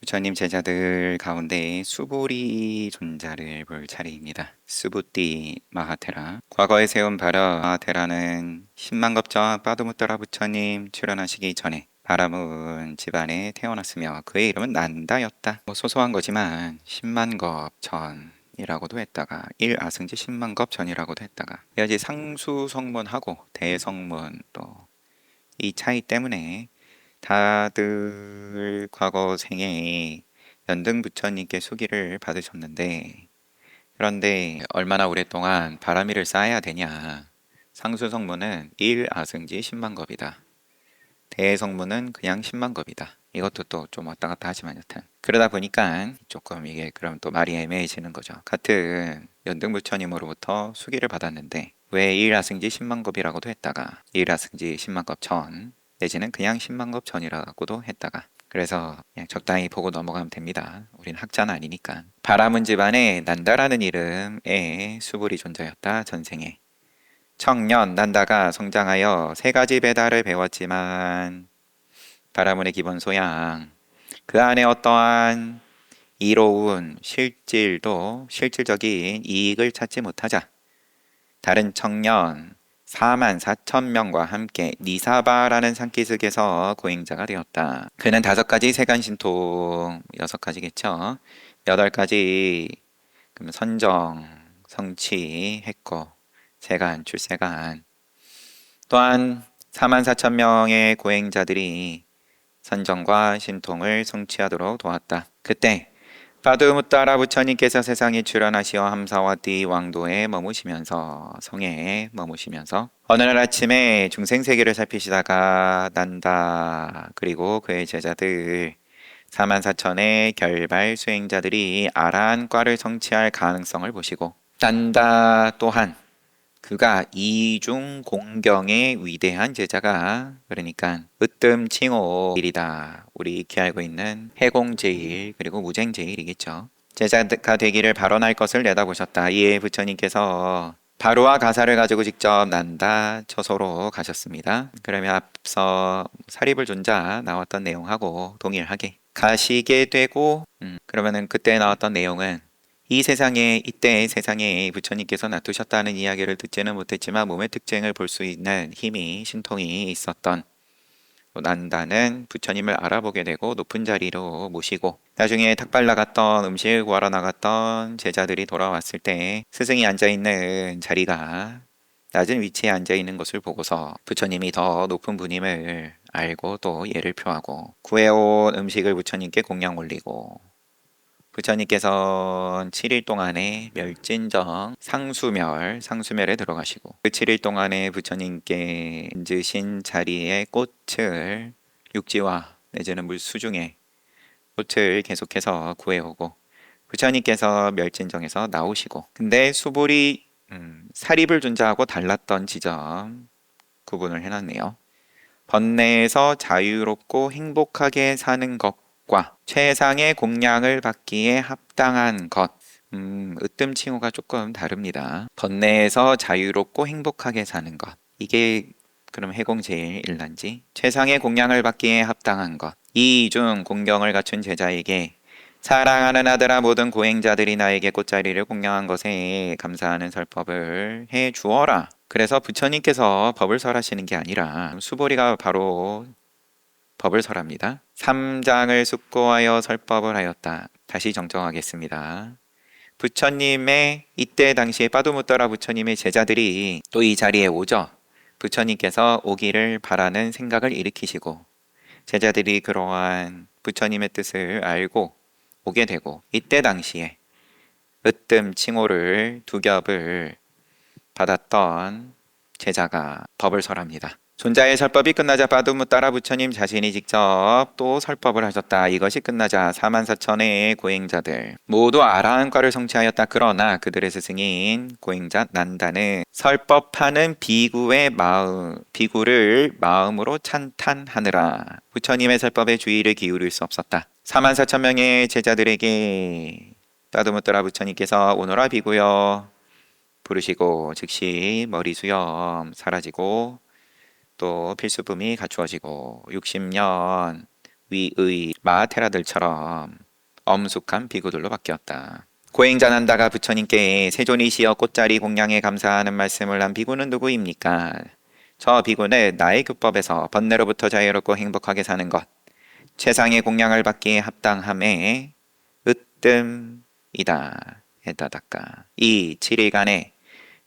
부처님 제자들 가운데 수보리 존자를 볼 차례입니다. 수부띠 마하테라. 과거에 세운 바라 마하테라는 10만 겁전 빠두무따라 부처님 출연하시기 전에 바라문 집안에 태어났으며 그의 이름은 난다였다. 소소한 거지만 10만 겁전이라고도 했다가 1아승지 10만 겁전이라고도 했다가 여지 상수 성문하고 대성문 또 이 차이 때문에 다들 과거 생에 연등 부처님께 수기를 받으셨는데, 그런데 얼마나 오랫동안 바라미를 쌓아야 되냐. 상수성문은 1아승지 10만 겁이다. 대성문은 그냥 10만 겁이다. 이것도 또 좀 왔다 갔다 하지만 여튼 그러다 보니까 조금 이게 그럼 또 말이 애매해지는 거죠. 같은 연등 부처님으로부터 수기를 받았는데 왜 1아승지 10만 겁이라고도 했다가 1아승지 10만 겁전 내지는 그냥 10만 겁전이라고도 했다가, 그래서 그냥 적당히 보고 넘어가면 됩니다. 우린 학자는 아니니까. 바라문 집안에 난다라는 이름의 수불이 존재였다. 전생에 청년 난다가 성장하여 세 가지 배달을 배웠지만 바라문의 기본 소양, 그 안에 어떠한 이로운 실질적인 이익을 찾지 못하자 다른 청년 4만 4천 명과 함께 니사바라는 산기슭에서 고행자가 되었다. 그는 5가지 세간신통, 6가지겠죠. 8가지 그럼 선정, 성취, 했고 세간, 출세간, 또한 4만 4천 명의 고행자들이 선정과 신통을 성취하도록 도왔다. 그때 파두무따라 부처님께서 세상에 출현하시어 함사와띠 왕도에 머무시면서 성에 머무시면서 어느 날 아침에 중생세계를 살피시다가 난다 그리고 그의 제자들 4만 4천의 결발 수행자들이 아라한과를 성취할 가능성을 보시고 난다 또한 그가 이중 공경의 위대한 제자가, 그러니까 으뜸칭호일이다. 우리 익히 알고 있는 해공제일 그리고 무쟁제일이겠죠. 제자가 되기를 발언할 것을 내다보셨다. 이에 부처님께서 바로와 가사를 가지고 직접 난다 처소로 가셨습니다. 그러면 앞서 사리불 존자 나왔던 내용하고 동일하게 가시게 되고, 그러면은 그때 나왔던 내용은 이 세상에, 이때의 세상에 부처님께서 놔두셨다는 이야기를 듣지는 못했지만 몸의 특징을 볼 수 있는 힘이, 신통이 있었던 난다는 부처님을 알아보게 되고 높은 자리로 모시고, 나중에 탁발 나갔던 음식 구하러 나갔던 제자들이 돌아왔을 때 스승이 앉아있는 자리가 낮은 위치에 앉아있는 것을 보고서 부처님이 더 높은 분임을 알고 또 예를 표하고 구해온 음식을 부처님께 공양 올리고, 부처님께서 7일 동안의 멸진정 상수멸에 들어가시고 그 7일 동안에 부처님께 앉으신 자리에 꽃을 육지와 내지는 물 수중에 꽃을 계속해서 구해오고 부처님께서 멸진정에서 나오시고, 근데 수불이 사립을 존재하고 달랐던 지점 구분을 해놨네요. 번뇌에서 자유롭고 행복하게 사는 것과 최상의 공양을 받기에 합당한 것. 으뜸칭호가 조금 다릅니다. 번뇌에서 자유롭고 행복하게 사는 것. 이게 그럼 해공제일일난지 최상의 공양을 받기에 합당한 것. 이 중 공경을 갖춘 제자에게 사랑하는 아들아 모든 고행자들이 나에게 꽃자리를 공양한 것에 감사하는 설법을 해 주어라. 그래서 부처님께서 법을 설하시는 게 아니라 수보리가 바로 법을 설합니다. 3장을 숙고하여 설법을 하였다. 다시 정정하겠습니다. 부처님의 이때 당시에 빠두무따라 부처님의 제자들이 또 이 자리에 오죠. 부처님께서 오기를 바라는 생각을 일으키시고 제자들이 그러한 부처님의 뜻을 알고 오게 되고, 이때 당시에 으뜸 칭호를 2겹을 받았던 제자가 법을 설합니다. 존자의 설법이 끝나자 빠두무따라 부처님 자신이 직접 또 설법을 하셨다. 이것이 끝나자 4만 4천의 고행자들 모두 아라한과를 성취하였다. 그러나 그들의 스승인 고행자 난다는 설법하는 비구를 마음으로 찬탄하느라 부처님의 설법에 주의를 기울일 수 없었다. 4만 4천 명의 제자들에게 빠두무따라 부처님께서 오너라 비구여 부르시고 즉시 머리 수염 사라지고 또 필수품이 갖추어지고 60년 위의 마하테라들처럼 엄숙한 비구들로 바뀌었다. 고행자난다가 부처님께 세존이시여 꽃자리 공양에 감사하는 말씀을 한 비구는 누구입니까? 저 비구는 나의 교법에서 번뇌로부터 자유롭고 행복하게 사는 것, 최상의 공양을 받기에 합당함에 으뜸이다. 에다다까. 이 7일간의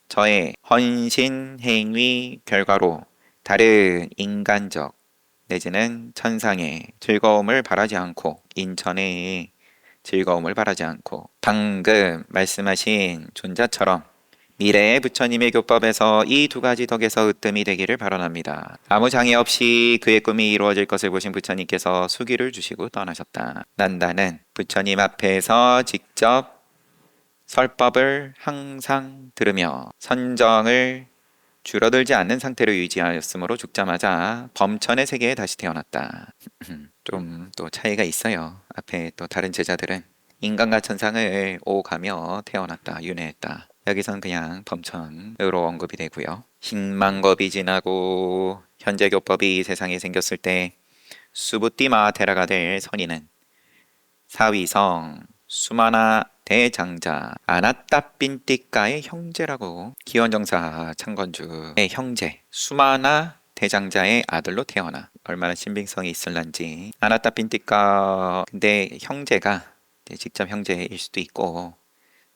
저의 헌신 행위 결과로 다른 인간적 내지는 천상의 즐거움을 바라지 않고 인천의 즐거움을 바라지 않고 방금 말씀하신 존자처럼 미래의 부처님의 교법에서 이 두 가지 덕에서 으뜸이 되기를 바라랍니다. 아무 장애 없이 그의 꿈이 이루어질 것을 보신 부처님께서 수기를 주시고 떠나셨다. 난다는 부처님 앞에서 직접 설법을 항상 들으며 선정을 줄어들지 않는 상태로 유지하였으므로 죽자마자 범천의 세계에 다시 태어났다. 좀 또 차이가 있어요. 앞에 또 다른 제자들은 인간과 천상을 오가며 태어났다, 윤회했다. 여기선 그냥 범천으로 언급이 되고요. 10만 겁이 지나고 현재 교법이 세상에 생겼을 때 수부띠 마하테라가 될 선인은 사위성 수마나 대장자 아나따핀띠가의 형제라고 기원정사 창건주의 형제 수마나 대장자의 아들로 태어나 얼마나 신빙성이 있을런지. 아나따핀띠가 근데 형제가 직접 형제일 수도 있고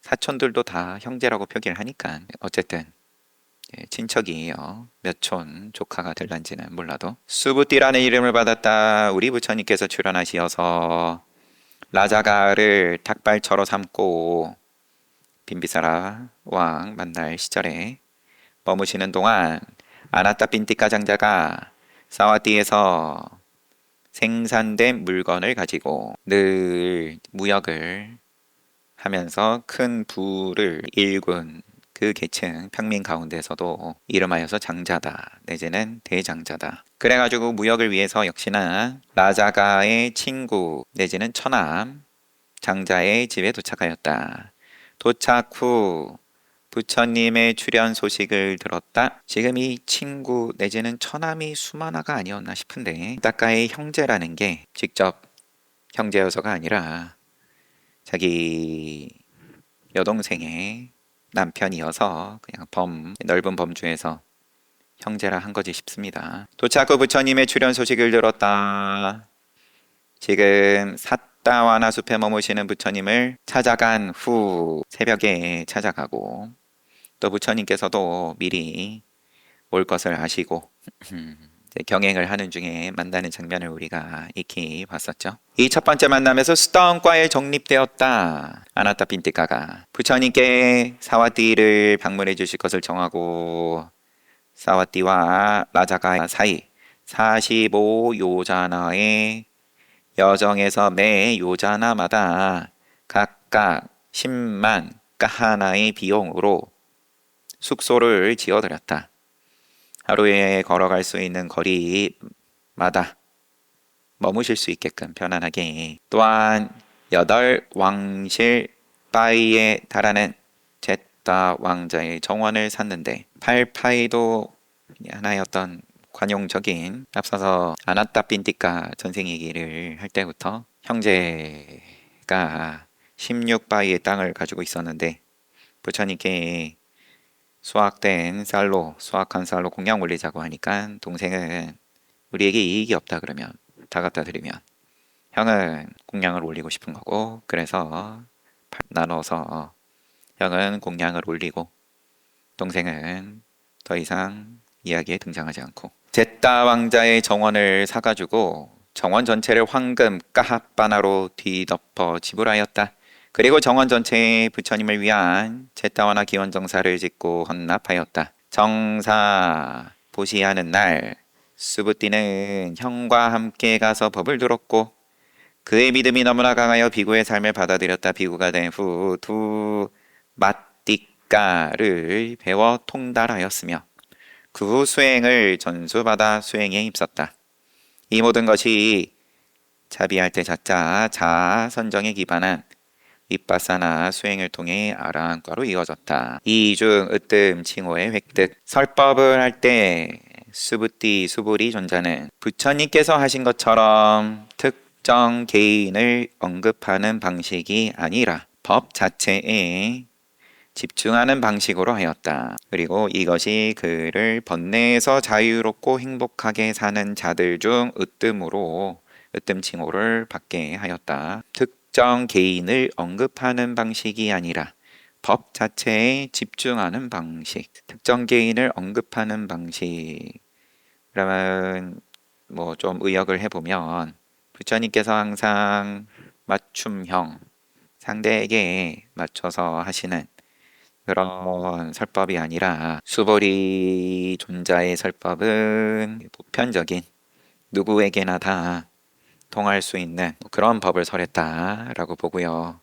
사촌들도 다 형제라고 표기를 하니까 어쨌든 친척이에요. 몇 촌 조카가 될런지는 몰라도 수부띠라는 이름을 받았다. 우리 부처님께서 출연하시어서 라자가를 닭발처로 삼고 빈비사라 왕 만날 시절에 머무시는 동안 아나따핀띠가 장자가 사와띠에서 생산된 물건을 가지고 늘 무역을 하면서 큰 부를 일군 그 계층 평민 가운데서도 이름하여서 장자다 내지는 대장자다. 그래가지고 무역을 위해서 역시나 라자가의 친구 내지는 처남 장자의 집에 도착하였다. 도착 후 부처님의 출현 소식을 들었다. 지금 이 친구 내지는 처남이 수마나가 아니었나 싶은데 따까의 형제라는 게 직접 형제여서가 아니라 자기 여동생의 남편이어서 그냥 넓은 범주에서 형제라 한 거지 싶습니다. 도착 후 부처님의 출현 소식을 들었다. 지금 삿다와나 숲에 머무시는 부처님을 찾아간 후 새벽에 찾아가고 또 부처님께서도 미리 올 것을 아시고 경행을 하는 중에 만나는 장면을 우리가 익히 봤었죠. 이 첫 번째 만남에서 수다원과에 정립되었다. 아나따핀띠가가 부처님께 사와띠를 방문해 주실 것을 정하고 사와띠와 라자가 사이 45요자나의 여정에서 매 요자나마다 각각 10만 가하나의 비용으로 숙소를 지어드렸다. 하루에 걸어갈 수 있는 거리마다 머무실 수 있게끔 편안하게. 또한 8왕실 바위에 달하는 제타 왕자의 정원을 샀는데 8파이도 하나의 어떤 관용적인, 앞서서 아나따핀띠가 전생 얘기를 할 때부터 형제가 16바위의 땅을 가지고 있었는데 부처님께 수확한 쌀로 공양 올리자고 하니까 동생은 우리에게 이익이 없다 그러면 다 갖다 드리면 형은 공양을 올리고 싶은 거고, 그래서 나눠서 형은 공양을 올리고 동생은 더 이상 이야기에 등장하지 않고 제타 왕자의 정원을 사가지고 정원 전체를 황금 까핫바나로 뒤덮어 지불하였다. 그리고 정원 전체에 부처님을 위한 제타와나 기원정사를 짓고 헌납하였다. 정사 보시하는 날 수부띠는 형과 함께 가서 법을 들었고 그의 믿음이 너무나 강하여 비구의 삶을 받아들였다. 비구가 된 후 두 마띠까를 배워 통달하였으며 그 후 수행을 전수받아 수행에 힘썼다. 이 모든 것이 자비할 때 자자 자 선정에 기반한 윗바사나 수행을 통해 아라한과로 이어졌다. 이중 으뜸 칭호의 획득. 설법을 할 때 수부띠 수보리 존자는 부처님께서 하신 것처럼 특정 개인을 언급하는 방식이 아니라 법 자체에 집중하는 방식으로 하였다. 그리고 이것이 그를 번뇌에서 자유롭고 행복하게 사는 자들 중 으뜸칭호를 받게 하였다. 특정 개인을 언급하는 방식이 아니라 법 자체에 집중하는 방식. 특정 개인을 언급하는 방식. 그러면 뭐 좀 의역을 해보면 부처님께서 항상 맞춤형 상대에게 맞춰서 하시는 그런 설법이 아니라 수보리 존자의 설법은 보편적인 누구에게나 다 통할 수 있는 그런 법을 설했다라고 보고요.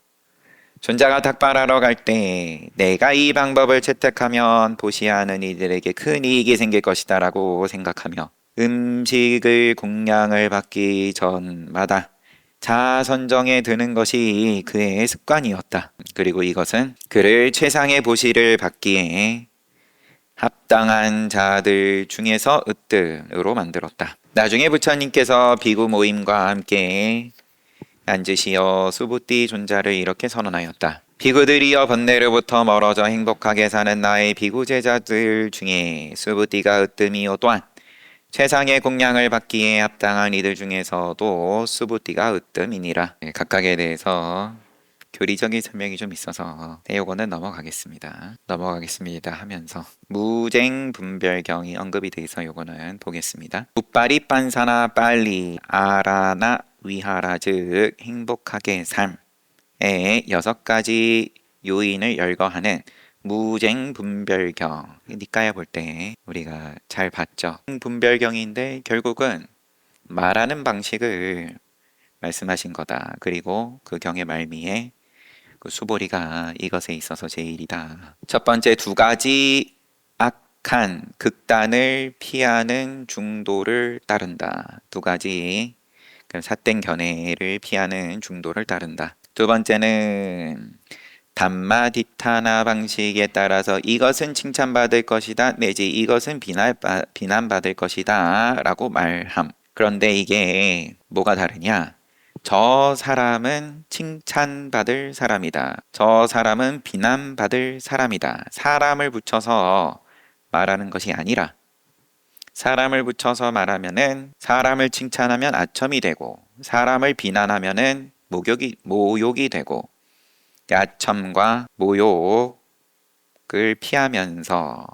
존자가 닭발하러 갈 때 내가 이 방법을 채택하면 보시하는 이들에게 큰 이익이 생길 것이다 라고 생각하며 음식을 공양을 받기 전마다 자선정에 드는 것이 그의 습관이었다. 그리고 이것은 그를 최상의 보시를 받기에 합당한 자들 중에서 으뜸으로 만들었다. 나중에 부처님께서 비구 모임과 함께 앉으시어 수부띠 존자를 이렇게 선언하였다. 비구들이여 번뇌로부터 멀어져 행복하게 사는 나의 비구 제자들 중에 수부띠가 으뜸이요 또한 최상의 공양을 받기에 합당한 이들 중에서도 수부띠가 으뜸이니라. 각각에 대해서 교리적인 설명이 좀 있어서 요거는 넘어가겠습니다 하면서 무쟁분별경이 언급이 돼 있어 요거는 보겠습니다. 우빠리 빤사나 빨리 아라나 위하라 즉 행복하게 삶의 6가지 요인을 열거하는 무쟁분별경 니까야 볼 때 우리가 잘 봤죠. 분별경인데 결국은 말하는 방식을 말씀하신 거다. 그리고 그 경의 말미에 그 수보리가 이것에 있어서 제일이다. 첫 번째 2가지 악한 극단을 피하는 중도를 따른다. 2가지 삿된 견해를 피하는 중도를 따른다. 두 번째는 담마디타나 방식에 따라서 이것은 칭찬받을 것이다 내지 이것은 비난받을 것이다 라고 말함. 그런데 이게 뭐가 다르냐? 저 사람은 칭찬받을 사람이다. 저 사람은 비난받을 사람이다. 사람을 붙여서 말하는 것이 아니라 사람을 붙여서 말하면은 사람을 칭찬하면 아첨이 되고 사람을 비난하면은 모욕이 되고 아첨과 모욕을 피하면서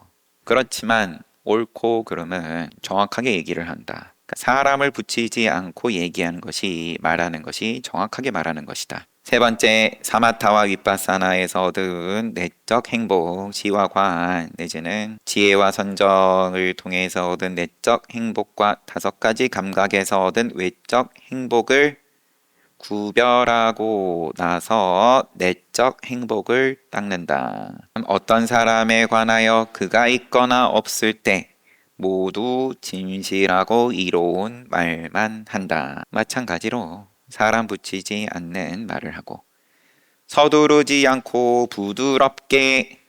그렇지만 옳고 그름은 정확하게 얘기를 한다. 사람을 붙이지 않고 얘기하는 것이 말하는 것이 정확하게 말하는 것이다. 세 번째, 사마타와 윗바사나에서 얻은 내적 행복, 지와 관 내지는 지혜와 선정을 통해서 얻은 내적 행복과 5가지 감각에서 얻은 외적 행복을 구별하고 나서 내적 행복을 닦는다. 어떤 사람에 관하여 그가 있거나 없을 때 모두 진실하고 이로운 말만 한다. 마찬가지로 사람 붙이지 않는 말을 하고 서두르지 않고 부드럽게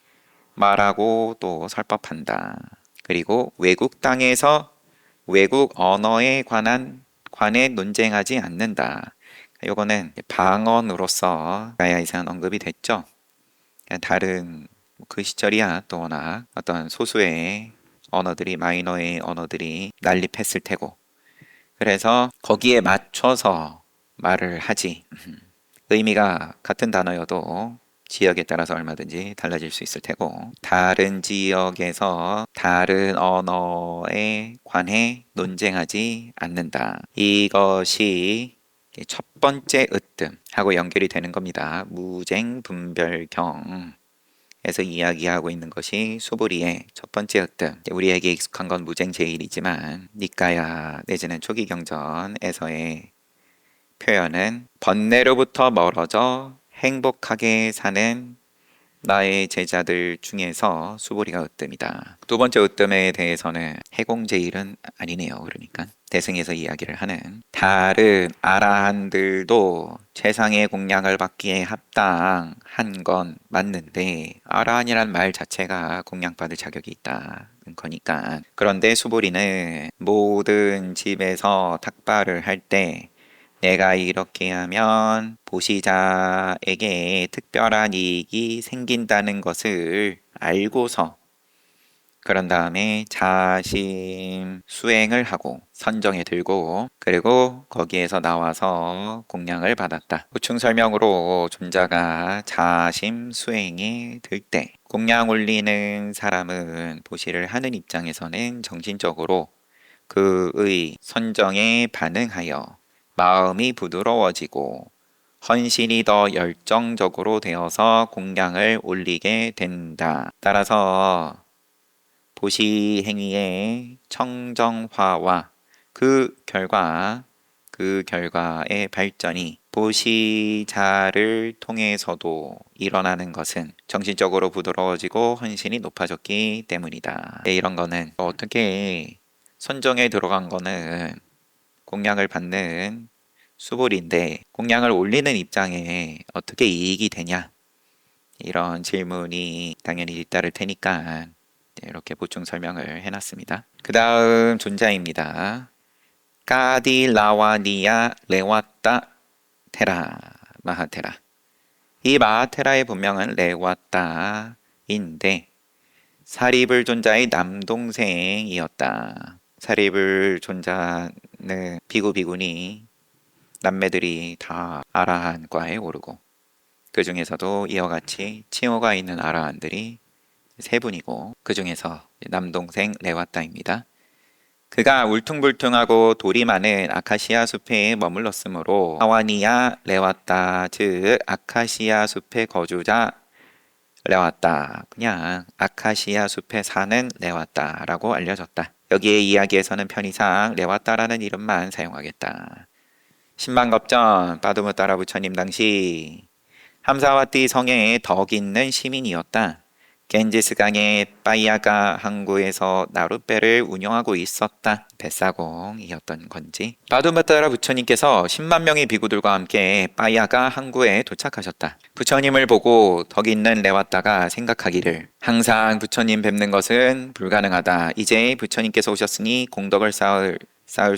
말하고 또 설법한다. 그리고 외국 땅에서 외국 언어에 관해 논쟁하지 않는다. 요거는 방언으로서 가야 이상 언급이 됐죠. 다른 그 시절이야 또 워낙 어떤 소수의 언어들이 마이너의 언어들이 난립했을 테고 그래서 거기에 맞춰서 말을 하지. 의미가 같은 단어여도 지역에 따라서 얼마든지 달라질 수 있을 테고 다른 지역에서 다른 언어에 관해 논쟁하지 않는다. 이것이 첫 번째 으뜸하고 연결이 되는 겁니다. 무쟁분별경에서 이야기하고 있는 것이 수보리의 첫 번째 으뜸. 우리에게 익숙한 건 무쟁제일이지만 니까야 내지는 초기경전에서의 표현은 번뇌로부터 멀어져 행복하게 사는 나의 제자들 중에서 수보리가 으뜸이다. 두 번째 으뜸에 대해서는 해공제일은 아니네요. 그러니까 대승에서 이야기를 하는 다른 아라한들도 최상의 공양을 받기에 합당한 건 맞는데 아라한이란 말 자체가 공양받을 자격이 있다. 거니까. 그런데 수보리는 모든 집에서 탁발을 할 때 내가 이렇게 하면 보시자에게 특별한 이익이 생긴다는 것을 알고서 그런 다음에 자심 수행을 하고 선정에 들고 그리고 거기에서 나와서 공양을 받았다. 보충 설명으로 존자가 자심 수행에 들 때 공양 올리는 사람은 보시를 하는 입장에서는 정신적으로 그의 선정에 반응하여 마음이 부드러워지고 헌신이 더 열정적으로 되어서 공양을 올리게 된다. 따라서 보시 행위의 청정화와 그 결과의 발전이 보시자를 통해서도 일어나는 것은 정신적으로 부드러워지고 헌신이 높아졌기 때문이다. 네, 이런 거는 어떻게 선정에 들어간 거는 공양을 받는 수불인데 공양을 올리는 입장에 어떻게 이익이 되냐 이런 질문이 당연히 잇따를 테니까 이렇게 보충 설명을 해놨습니다. 그 다음 존자입니다. 까디라와니아 레와따 테라 마하테라. 이 마하테라의 본명은 레와따인데 사리불 존자의 남동생이었다. 사리불 존자는 비구비구니 남매들이 다 아라한과에 오르고 그 중에서도 이와 같이 칭호가 있는 아라한들이 세 분이고 그 중에서 남동생 레와따입니다. 그가 울퉁불퉁하고 돌이 많은 아카시아 숲에 머물렀으므로 하와니아 레와따 즉 아카시아 숲의 거주자 레와따 그냥 아카시아 숲에 사는 레와따라고 알려졌다. 여기에 이야기에서는 편의상 레와따라는 이름만 사용하겠다. 10만겁전 빠두무따라 부처님 당시 함사와띠 성에 덕 있는 시민이었다. 겐지스강의 빠이아가 항구에서 나룻배를 운영하고 있었다. 뱃사공이었던 건지. 빠두무따라 부처님께서 10만 명의 비구들과 함께 빠이아가 항구에 도착하셨다. 부처님을 보고 덕 있는 레와따가 생각하기를 항상 부처님 뵙는 것은 불가능하다. 이제 부처님께서 오셨으니 공덕을 쌓을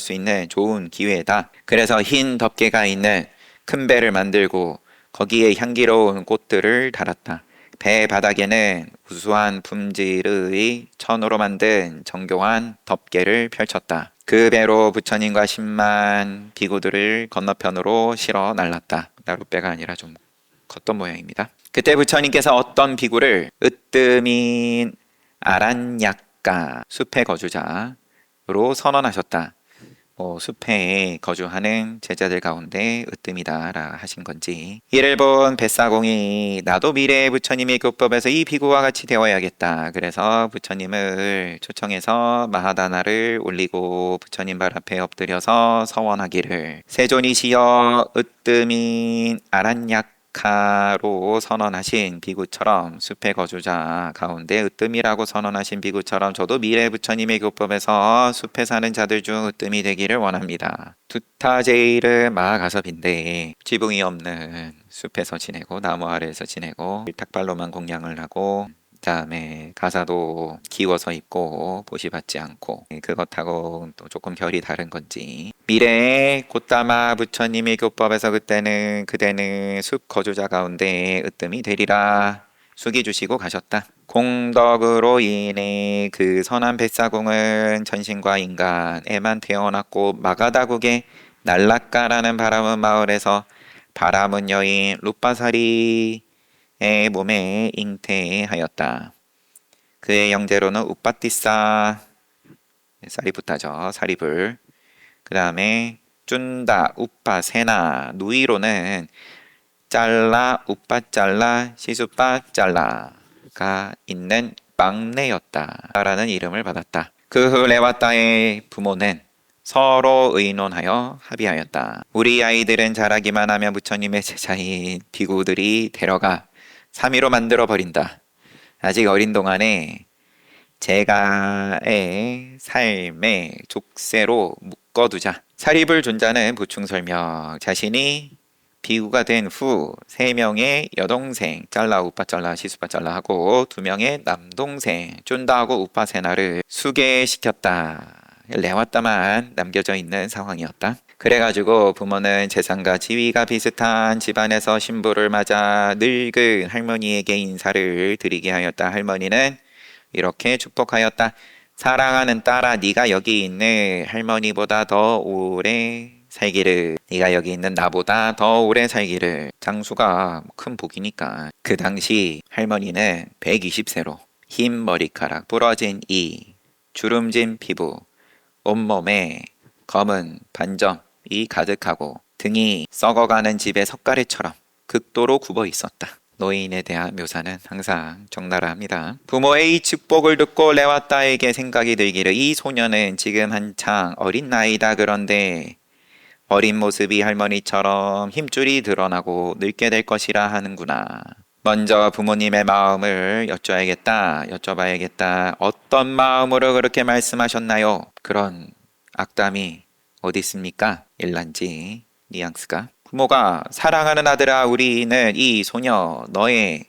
수 있는 좋은 기회다. 그래서 흰 덮개가 있는 큰 배를 만들고 거기에 향기로운 꽃들을 달았다. 배 바닥에는 우수한 품질의 천으로 만든 정교한 덮개를 펼쳤다. 그 배로 부처님과 10만 비구들을 건너편으로 실어 날랐다. 나룻배가 아니라 좀 컸던 모양입니다. 그때 부처님께서 어떤 비구를 으뜸인 아란약가 숲의 거주자로 선언하셨다. 숲에 거주하는 제자들 가운데 으뜸이다라 하신 건지. 이를 본 뱃사공이 나도 미래의 부처님의 교법에서 이 비구와 같이 되어야겠다. 그래서 부처님을 초청해서 마하다나를 올리고 부처님 발 앞에 엎드려서 서원하기를 세존이시여 으뜸인 아란약카로 선언하신 비구처럼 숲의 거주자 가운데 으뜸이라고 선언하신 비구처럼 저도 미래 부처님의 교법에서 숲에 사는 자들 중 으뜸이 되기를 원합니다. 두타제일은 마하가섭인데 지붕이 없는 숲에서 지내고 나무 아래에서 지내고 탁발로만 공양을 하고 그다음에 가사도 기워서 입고 보시받지 않고 그것하고 또 조금 결이 다른 건지. 미래에 곧다마 부처님의 교법에서 그대는 숲 거주자 가운데 으뜸이 되리라 숙이 주시고 가셨다. 공덕으로 인해 그 선한 뱃사공은 전신과 인간에만 태어났고 마가다국의 날라까라는 바람은 마을에서 바람은 여인 루빠사리의 몸에 잉태하였다. 그의 형제로는 우빠띠싸 사리부타죠. 사리불. 그 다음에 쭌다 우빠세나 누이로는 짤라 우빠짤라 시수빠짤라가 있는 막내였다 라는 이름을 받았다. 그 후 레와따의 부모는 서로 의논하여 합의하였다. 우리 아이들은 자라기만 하면 부처님의 제자인 비구들이 데려가 3위로 만들어 버린다. 아직 어린 동안에 제가의 삶의 족쇄로 묶어두자. 사립을 존자는 보충 설명. 자신이 비구가 된 후 3명의 여동생 짤라 우빠 짤라 시수빠 짤라 하고 2명의 남동생 쫀다하고 우빠 세나를 수계시켰다. 레왔다만 남겨져 있는 상황이었다. 그래가지고 부모는 재산과 지위가 비슷한 집안에서 신부를 맞아 늙은 할머니에게 인사를 드리게 하였다. 할머니는 이렇게 축복하였다. 사랑하는 딸아, 네가 여기 있는 할머니보다 더 오래 살기를. 네가 여기 있는 나보다 더 오래 살기를. 장수가 큰 복이니까. 그 당시 할머니는 120세로 흰 머리카락, 부러진 이, 주름진 피부, 온몸에 검은 반점이 가득하고 등이 썩어가는 집의 석가래처럼 극도로 굽어 있었다. 노인에 대한 묘사는 항상 적나라합니다. 부모의 이 축복을 듣고 레와따에게 생각이 들기를 이 소녀는 지금 한창 어린 나이다. 그런데 어린 모습이 할머니처럼 힘줄이 드러나고 늙게 될 것이라 하는구나. 먼저 부모님의 마음을 여쭤봐야겠다. 어떤 마음으로 그렇게 말씀하셨나요? 그런 악담이 어디 있습니까? 일란지 뉘앙스가. 부모가 사랑하는 아들아, 우리는 이 소녀 너의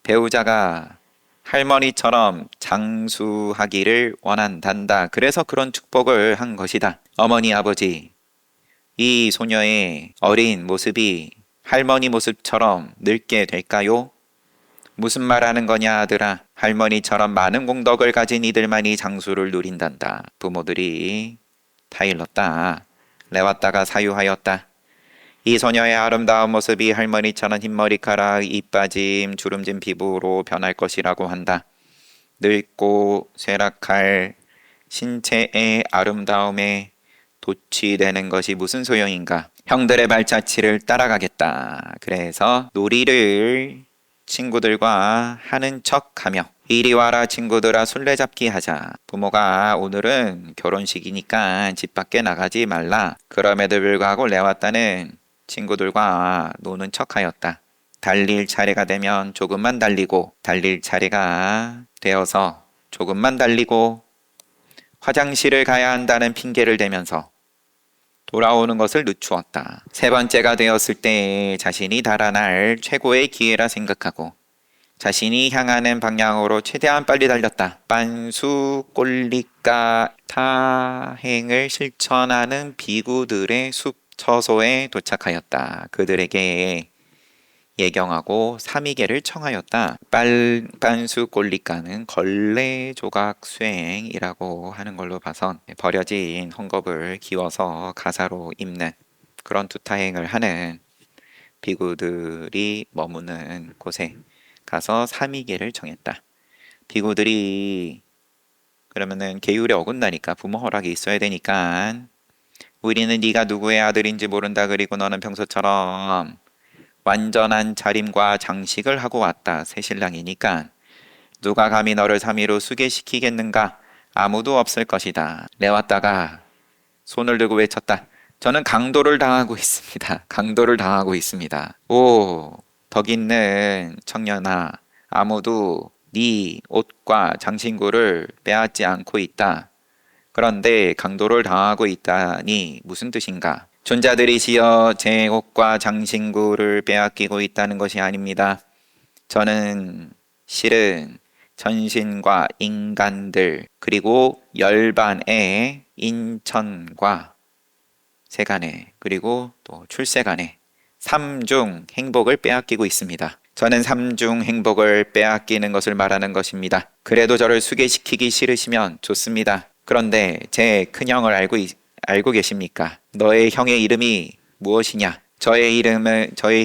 배우자가 할머니처럼 장수하기를 원한단다. 그래서 그런 축복을 한 것이다. 어머니 아버지, 이 소녀의 어린 모습이 할머니 모습처럼 늙게 될까요? 무슨 말하는 거냐 아들아. 할머니처럼 많은 공덕을 가진 이들만이 장수를 누린단다. 부모들이 다 일렀다. 레왔다가 사유하였다. 이 소녀의 아름다운 모습이 할머니처럼 흰머리카락, 이빠짐, 주름진 피부로 변할 것이라고 한다. 늙고 쇠락할 신체의 아름다움에 도취되는 것이 무슨 소용인가. 형들의 발자취를 따라가겠다. 그래서 놀이를 친구들과 하는 척하며 이리 와라 친구들아 술래잡기 하자. 부모가 오늘은 결혼식이니까 집 밖에 나가지 말라. 그럼에도 불구하고 레왔다는 친구들과 노는 척하였다. 달릴 차례가 되면 조금만 달리고, 달릴 차례가 되어서 조금만 달리고, 화장실을 가야 한다는 핑계를 대면서 돌아오는 것을 늦추었다. 3번째가 되었을 때 자신이 달아날 최고의 기회라 생각하고 자신이 향하는 방향으로 최대한 빨리 달렸다. 빤수 꼴리까 타행을 실천하는 비구들의 숲 처소에 도착하였다. 그들에게 예경하고 삼위계를 청하였다. 빤수 꼴리까는 걸레 조각 수행이라고 하는 걸로 봐선 버려진 헝겊을 기워서 가사로 입는 그런 투타행을 하는 비구들이 머무는 곳에 가서 삼위계를 정했다. 비구들이 그러면은 계율에 어긋나니까 부모 허락이 있어야 되니까 우리는 네가 누구의 아들인지 모른다. 그리고 너는 평소처럼 완전한 차림과 장식을 하고 왔다. 새신랑이니까 누가 감히 너를 3위로 수계시키겠는가? 아무도 없을 것이다. 레왔다가 손을 들고 외쳤다. 저는 강도를 당하고 있습니다. 강도를 당하고 있습니다. 오, 덕 있는 청년아, 아무도 네 옷과 장신구를 빼앗지 않고 있다. 그런데 강도를 당하고 있다니 무슨 뜻인가? 존자들이시여, 제 옷과 장신구를 빼앗기고 있다는 것이 아닙니다. 저는 실은 천신과 인간들 그리고 열반의 인천과 세간의 그리고 또 출세간의 삼중 행복을 빼앗기고 있습니다. 저는 삼중 행복을 빼앗기는 것을 말하는 것입니다. 그래도 저를 수계시키기 싫으시면 좋습니다. 그런데 제 큰형을 알고 계십니까? 너의 형의 이름이 무엇이냐? 저의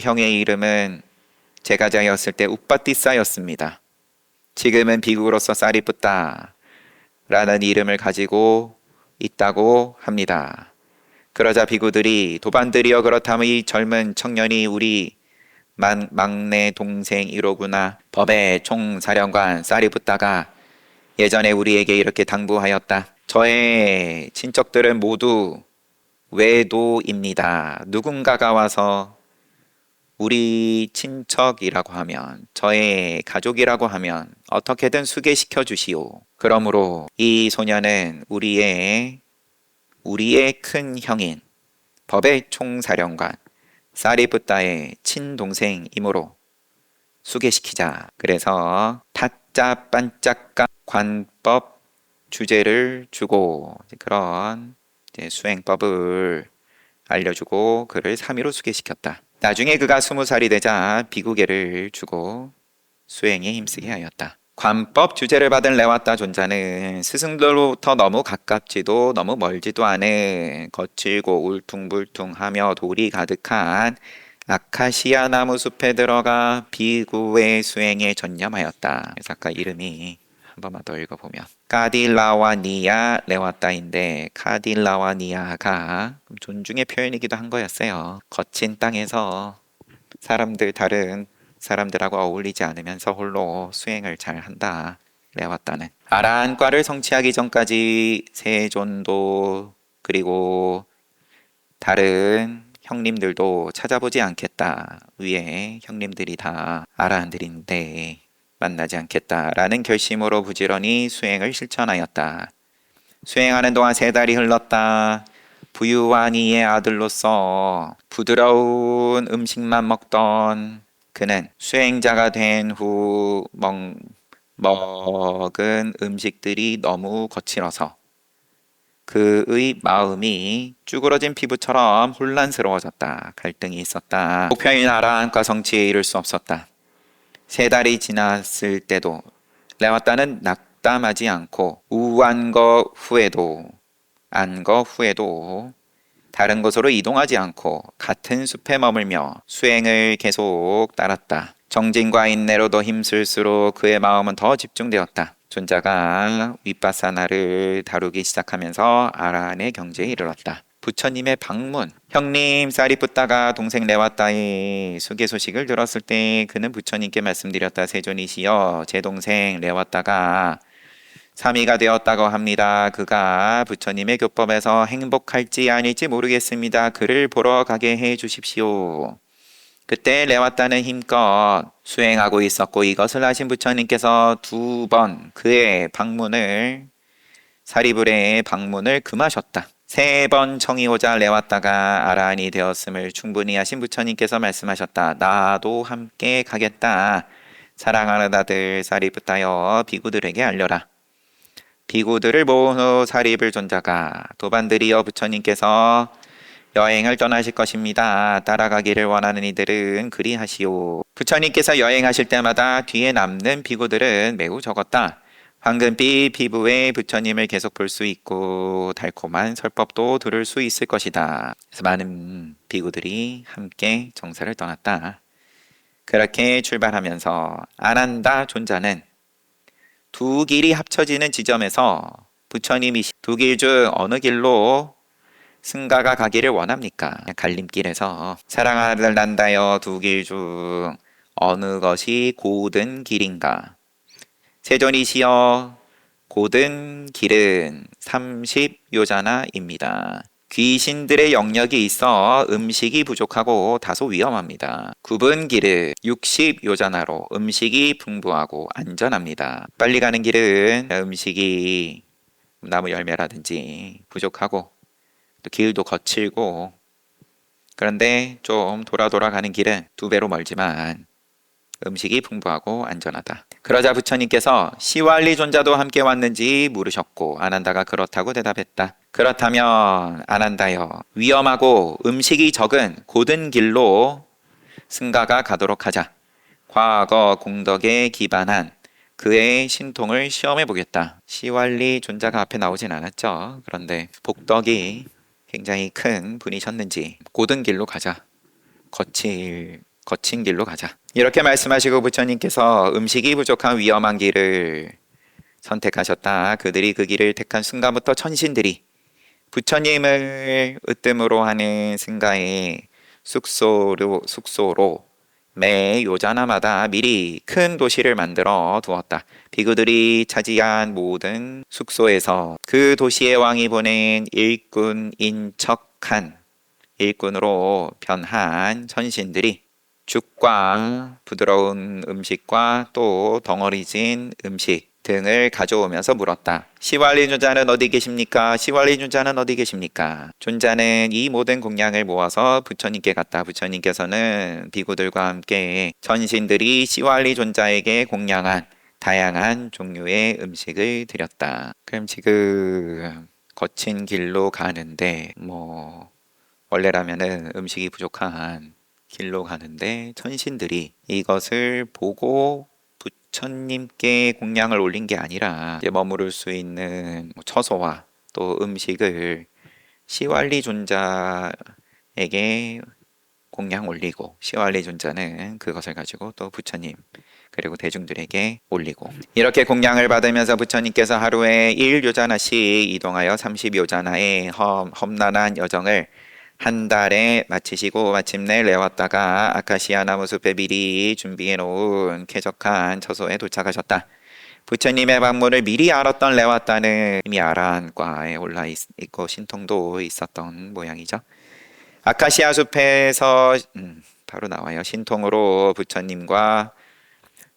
형의 이름은 제가 자였을 때 우빠띠싸였습니다. 지금은 비구로서 사리뿌따 라는 이름을 가지고 있다고 합니다. 그러자 비구들이 도반들이여, 그렇다면 이 젊은 청년이 우리 막내 동생이로구나. 법의 총사령관 사리뿌따가 예전에 우리에게 이렇게 당부하였다. 저의 친척들은 모두 외도입니다. 누군가가 와서 우리 친척이라고 하면, 저의 가족이라고 하면 어떻게든 수계시켜 주시오. 그러므로 이 소녀는 우리의 큰 형인 법의 총사령관 사리붓다의 친동생이므로 수계시키자. 그래서 타짜 반짝까 관법 주제를 주고 그런 수행법을 알려주고 그를 3위로 수계시켰다. 나중에 그가 20살이 되자 비구계를 주고 수행에 힘쓰게 하였다. 관법 주제를 받은 레와타 존자는 스승들로부터 너무 가깝지도 너무 멀지도 않은 거칠고 울퉁불퉁하며 돌이 가득한 아카시아 나무 숲에 들어가 비구의 수행에 전념하였다. 그래서 아까 이름이 한 번만 더 읽어보면 카딜라와니아 레와타인데, 카딜라와니아가 존중의 표현이기도 한 거였어요. 거친 땅에서 다른 사람들하고 어울리지 않으면서 홀로 수행을 잘 한다. 레와타는 아라한과를 성취하기 전까지 세존도 그리고 다른 형님들도 찾아보지 않겠다. 위에 형님들이 다 아라한들인데 만나지 않겠다라는 결심으로 부지런히 수행을 실천하였다. 수행하는 동안 3달이 흘렀다. 부유와니의 아들로서 부드러운 음식만 먹던 그는 수행자가 된 후 먹은 음식들이 너무 거칠어서 그의 마음이 쭈그러진 피부처럼 혼란스러워졌다. 갈등이 있었다. 목표인 아라한과 성취에 이를 수 없었다. 3달이 지났을 때도 레와타는 낙담하지 않고 우한 거 후에도 다른 곳으로 이동하지 않고 같은 숲에 머물며 수행을 계속 따랐다. 정진과 인내로도 힘쓸수록 그의 마음은 더 집중되었다. 존자가 윗바사나를 다루기 시작하면서 아라한의 경지에 이르렀다. 부처님의 방문. 형님 사리붓다가 동생 레와타의 수계 소식을 들었을 때 그는 부처님께 말씀드렸다. 세존이시여, 제 동생 레와타가 3위가 되었다고 합니다. 그가 부처님의 교법에서 행복할지 아닐지 모르겠습니다. 그를 보러 가게 해 주십시오. 그때 레와타는 힘껏 수행하고 있었고, 이것을 아신 부처님께서 2번 그의 방문을, 사리불의 방문을 금하셨다. 3번 청이 오자 레와타가 아라한이 되었음을 충분히 아신 부처님께서 말씀하셨다. 나도 함께 가겠다. 사랑하는 아들 사리붓다여, 비구들에게 알려라. 비구들을 모은 후 사리불 존자가 도반들이여, 부처님께서 여행을 떠나실 것입니다. 따라가기를 원하는 이들은 그리하시오. 부처님께서 여행하실 때마다 뒤에 남는 비구들은 매우 적었다. 황금빛 피부에 부처님을 계속 볼 수 있고 달콤한 설법도 들을 수 있을 것이다. 그래서 많은 비구들이 함께 정사를 떠났다. 그렇게 출발하면서 아난다 존자는 2 길이 합쳐지는 지점에서 부처님이 2 길 중 어느 길로 승가가 가기를 원합니까? 갈림길에서 사랑하는 난다여, 2 길 중 어느 것이 고든 길인가? 세존이시여, 고든 길은 30요자나입니다. 귀신들의 영역이 있어 음식이 부족하고 다소 위험합니다. 굽은 길은 60요자나로 음식이 풍부하고 안전합니다. 빨리 가는 길은 음식이 나무 열매라든지 부족하고 또 길도 거칠고, 그런데 좀 돌아가는 길은 2배로 멀지만 음식이 풍부하고 안전하다. 그러자 부처님께서 시왈리 존자도 함께 왔는지 물으셨고, 아난다가 그렇다고 대답했다. 그렇다면 아난다여, 위험하고 음식이 적은 고든 길로 승가가 가도록 하자. 과거 공덕에 기반한 그의 신통을 시험해 보겠다. 시왈리 존자가 앞에 나오진 않았죠. 그런데 복덕이 굉장히 큰 분이셨는지 고든 길로 가자. 거친 길로 가자. 이렇게 말씀하시고 부처님께서 음식이 부족한 위험한 길을 선택하셨다. 그들이 그 길을 택한 순간부터 천신들이 부처님을 으뜸으로 하는 승가의 숙소로 매 요자나마다 미리 큰 도시를 만들어 두었다. 비구들이 차지한 모든 숙소에서 그 도시의 왕이 보낸 일꾼으로 변한 천신들이 죽과 부드러운 음식과 또 덩어리진 음식 등을 가져오면서 물었다. 시왈리 존자는 어디 계십니까? 시왈리 존자는 어디 계십니까? 존자는 이 모든 공양을 모아서 부처님께 갔다. 부처님께서는 비구들과 함께 전신들이 시왈리 존자에게 공양한 다양한 종류의 음식을 드렸다. 그럼 지금 거친 길로 가는데 원래라면은 음식이 부족한 길로 가는데 천신들이 이것을 보고 부처님께 공양을 올린 게 아니라 이제 머무를 수 있는 처소와 또 음식을 시왈리 존자에게 공양 올리고 시왈리 존자는 그것을 가지고 또 부처님 그리고 대중들에게 올리고 이렇게 공양을 받으면서 부처님께서 하루에 1요자나씩 이동하여 30요자나의 험난한 여정을 한 달에 마치시고 마침내 레왔다가 아카시아 나무숲에 미리 준비해 놓은 쾌적한 처소에 도착하셨다. 부처님의 방문을 미리 알았던 레왔다는 이미 아란과에 올라 있고 신통도 있었던 모양이죠. 아카시아 숲에서 바로 나와요. 신통으로 부처님과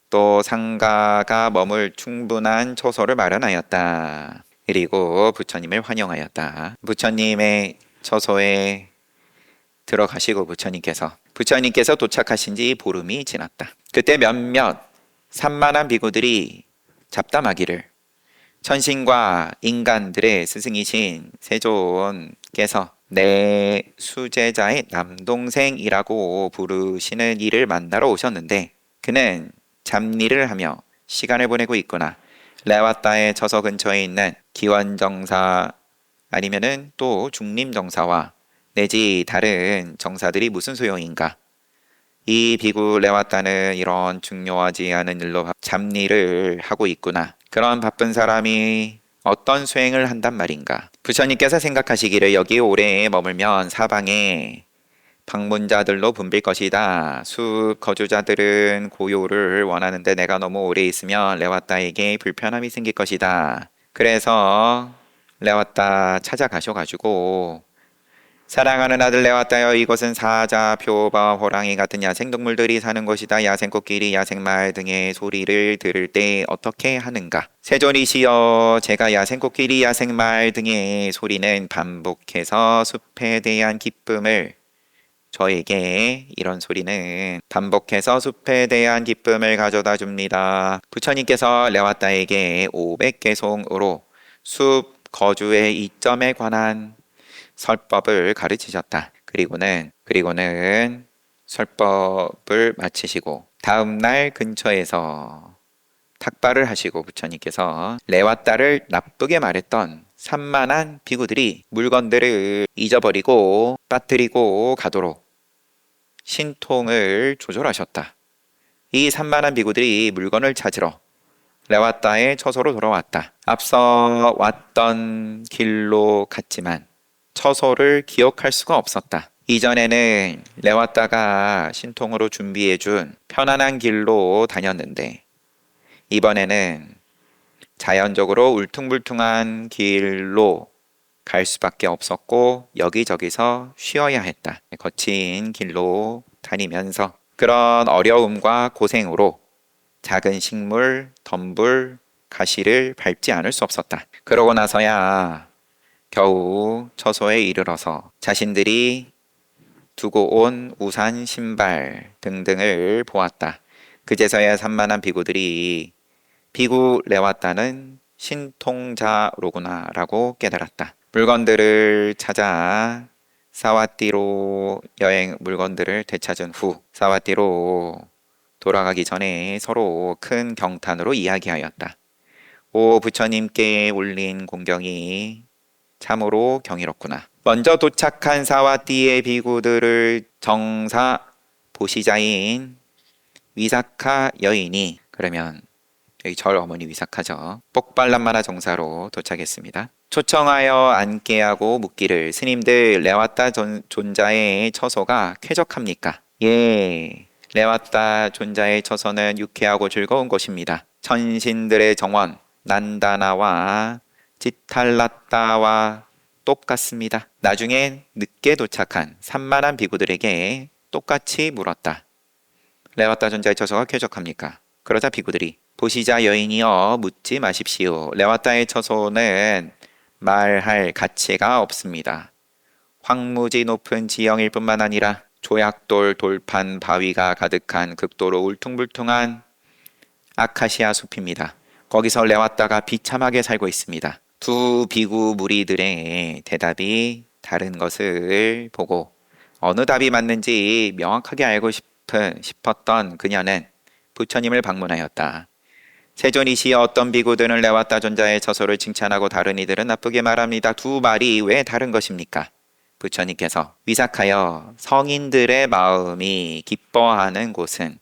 또 상가가 머물 충분한 처소를 마련하였다. 그리고 부처님을 환영하였다. 부처님의 처소에 들어가시고 부처님께서 도착하신 지 보름이 지났다. 그때 몇몇 산만한 비구들이 잡담하기를 천신과 인간들의 스승이신 세존께서 내 수제자의 남동생이라고 부르시는 이를 만나러 오셨는데 그는 잡일을 하며 시간을 보내고 있구나. 레와타의 처소 근처에 있는 기원정사 아니면은 또 중림정사와 내지 다른 정사들이 무슨 소용인가? 이 비구 레와타는 이런 중요하지 않은 일로 잡일을 하고 있구나. 그런 바쁜 사람이 어떤 수행을 한단 말인가? 부처님께서 생각하시기를 여기 오래 머물면 사방에 방문자들로 붐빌 것이다. 숲 거주자들은 고요를 원하는데 내가 너무 오래 있으면 레와타에게 불편함이 생길 것이다. 그래서 레와타 찾아가셔가지고 사랑하는 아들 레와타여, 이곳은 사자, 표바, 호랑이 같은 야생동물들이 사는 곳이다. 야생코끼리, 야생말 등의 소리를 들을 때 어떻게 하는가? 세존이시여, 제가 야생코끼리, 야생말 등의 소리는 반복해서 숲에 대한 기쁨을 저에게 이런 소리는 반복해서 숲에 대한 기쁨을 가져다 줍니다. 부처님께서 레와타에게 500개송으로 숲 거주의 이점에 관한 설법을 가르치셨다. 그리고는 설법을 마치시고 다음날 근처에서 탁발을 하시고 부처님께서 레와타를 나쁘게 말했던 산만한 비구들이 물건들을 잊어버리고 빠뜨리고 가도록 신통을 조절하셨다. 이 산만한 비구들이 물건을 찾으러 레와타의 처소로 돌아왔다. 앞서 왔던 길로 갔지만 처소를 기억할 수가 없었다. 이전에는 레와타가 신통으로 준비해준 편안한 길로 다녔는데 이번에는 자연적으로 울퉁불퉁한 길로 갈 수밖에 없었고 여기저기서 쉬어야 했다. 거친 길로 다니면서 그런 어려움과 고생으로 작은 식물, 덤불, 가시를 밟지 않을 수 없었다. 그러고 나서야 겨우 처소에 이르러서 자신들이 두고 온 우산, 신발 등등을 보았다. 그제서야 산만한 비구들이 비구 레와타는 신통자로구나 라고 깨달았다. 물건들을 찾아 사와띠로 여행 물건들을 되찾은 후 사와띠로 돌아가기 전에 서로 큰 경탄으로 이야기하였다. 오 부처님께 올린 공경이 참으로 경이롭구나. 먼저 도착한 사와띠의 비구들을 정사 보시자인 위사카 여인이, 그러면 여기 절 어머니 위사카죠, 뽁발람마나 정사로 도착했습니다. 초청하여 앉게 하고 묻기를 스님들 레와타 존자의 처소가 쾌적합니까? 예, 레와타 존자의 처소는 유쾌하고 즐거운 곳입니다. 천신들의 정원 난다나와 지탈라타와 똑같습니다. 나중에 늦게 도착한 산만한 비구들에게 똑같이 물었다. 레와따 존자의 처소가 쾌적합니까? 그러자 비구들이 보시자 여인이여 묻지 마십시오. 레와따의 처소는 말할 가치가 없습니다. 황무지 높은 지형일 뿐만 아니라 조약돌 돌판 바위가 가득한 극도로 울퉁불퉁한 아카시아 숲입니다. 거기서 레와따가 비참하게 살고 있습니다. 두 비구 무리들의 대답이 다른 것을 보고 어느 답이 맞는지 명확하게 알고 싶었던 그녀는 부처님을 방문하였다. 세존이시여 어떤 비구들은 레와따 존자의 처소를 칭찬하고 다른 이들은 나쁘게 말합니다. 두 말이 왜 다른 것입니까? 부처님께서 위삭하여 성인들의 마음이 기뻐하는 곳은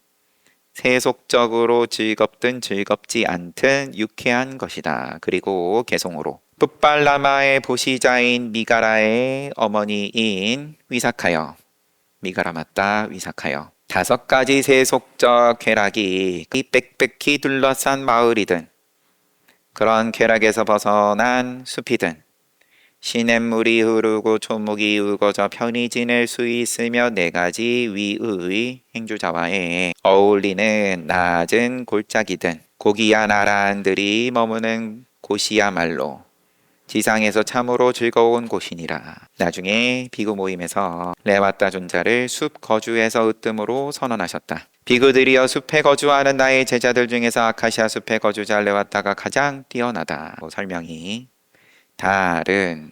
세속적으로 즐겁든 즐겁지 않든 유쾌한 것이다. 그리고 개송으로 풋발라마의 보시자인 미가라의 어머니인 위삭하여 미가라 맞다 위삭하여 5가지 세속적 쾌락이 빽빽히 둘러싼 마을이든 그런 쾌락에서 벗어난 숲이든 시냇물이 흐르고 초목이 우거져 편히 지낼 수 있으며 4가지 위의 행주자와의 어울리는 낮은 골짜기든 고귀한 아라한들이 머무는 곳이야말로 지상에서 참으로 즐거운 곳이니라. 나중에 비구 모임에서 레와따 존자를 숲 거주에서 으뜸으로 선언하셨다. 비구들이여 숲에 거주하는 나의 제자들 중에서 아카시아 숲에 거주자 레와따가 가장 뛰어나다. 설명이 다른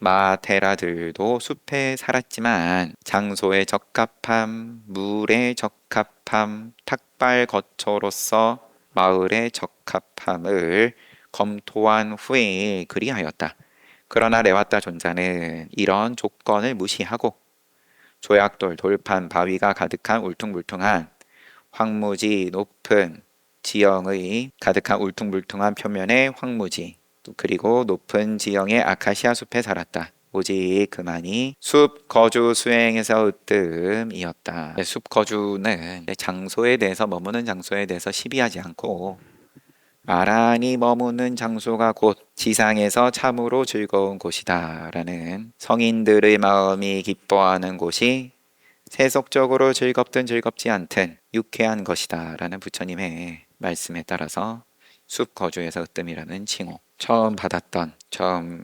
마테라들도 숲에 살았지만 장소의 적합함, 물의 적합함, 탁발 거처로서 마을의 적합함을 검토한 후에 그리하였다. 그러나 레와따 존자는 이런 조건을 무시하고 조약돌, 돌판, 바위가 가득한 울퉁불퉁한 황무지 높은 지형의 가득한 울퉁불퉁한 표면의 황무지 그리고 높은 지형의 아카시아 숲에 살았다. 오직 그만이 숲 거주 수행에서 으뜸이었다. 숲 거주는 장소에 대해서 머무는 장소에 대해서 시비하지 않고 아란이 머무는 장소가 곧 지상에서 참으로 즐거운 곳이다 라는 성인들의 마음이 기뻐하는 곳이 세속적으로 즐겁든 즐겁지 않든 유쾌한 것이다 라는 부처님의 말씀에 따라서 숲 거주에서 으뜸이라는 칭호 처음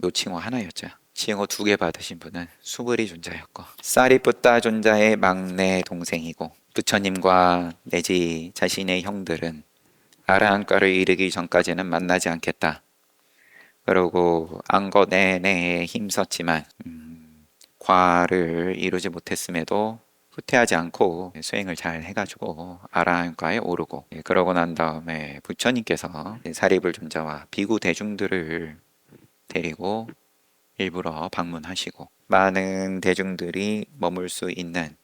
노칭호 하나였죠. 칭호 2개 받으신 분은 수브리 존자였고 사리푸타 존자의 막내 동생이고 부처님과 내지 자신의 형들은 아라한과를 이르기 전까지는 만나지 않겠다. 그러고 안거 내내 힘썼지만 과를 이루지 못했음에도 후퇴하지 않고 수행을 잘 해가지고 아라한과에 오르고 그러고 난 다음에 부처님께서 사리불 존자와 비구 대중들을 데리고 일부러 방문하시고 많은 대중들이 머물 수 있는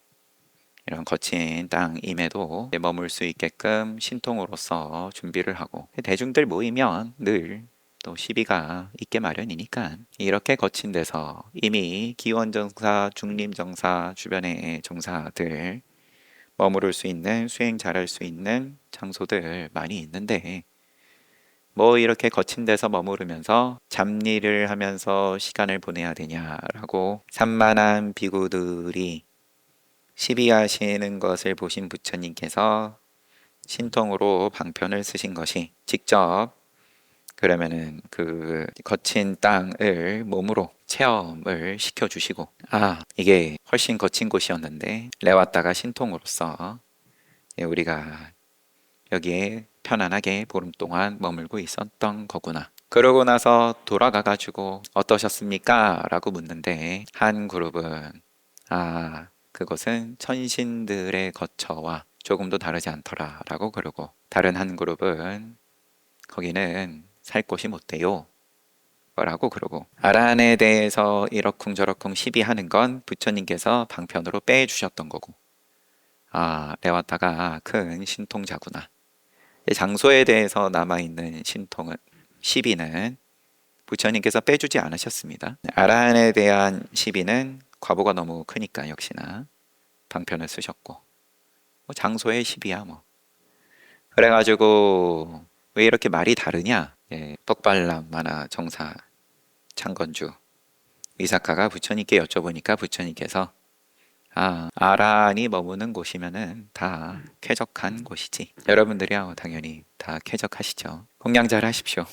이런 거친 땅임에도 머물 수 있게끔 신통으로서 준비를 하고 대중들 모이면 늘 또 시비가 있게 마련이니까 이렇게 거친 데서 이미 기원정사, 중림정사, 주변의 정사들 머무를 수 있는 수행 잘할 수 있는 장소들 많이 있는데 뭐 이렇게 거친 데서 머무르면서 잡일을 하면서 시간을 보내야 되냐라고 산만한 비구들이 시비하시는 것을 보신 부처님께서 신통으로 방편을 쓰신 것이 직접 그러면은 그 거친 땅을 몸으로 체험을 시켜주시고 이게 훨씬 거친 곳이었는데 레와따가 신통으로서 우리가 여기에 편안하게 보름 동안 머물고 있었던 거구나. 그러고 나서 돌아가 가지고 어떠셨습니까? 라고 묻는데 한 그룹은 그것은 천신들의 거처와 조금도 다르지 않더라 라고 그러고 다른 한 그룹은 거기는 살 곳이 못 돼요 라고 그러고 아란에 대해서 이러쿵저러쿵 시비하는 건 부처님께서 방편으로 빼주셨던 거고 레와타가 큰 신통자구나. 장소에 대해서 남아있는 시비는 부처님께서 빼주지 않으셨습니다. 아란에 대한 시비는 과보가 너무 크니까 역시나 방편을 쓰셨고 장소의 시비야 뭐. 그래가지고 왜 이렇게 말이 다르냐? 뻑발람 만화 정사 창건주 위사카가 부처님께 여쭤보니까 부처님께서 아란이 머무는 곳이면은 다 쾌적한 곳이지. 여러분들이야 당연히 다 쾌적하시죠. 공양 잘 하십시오.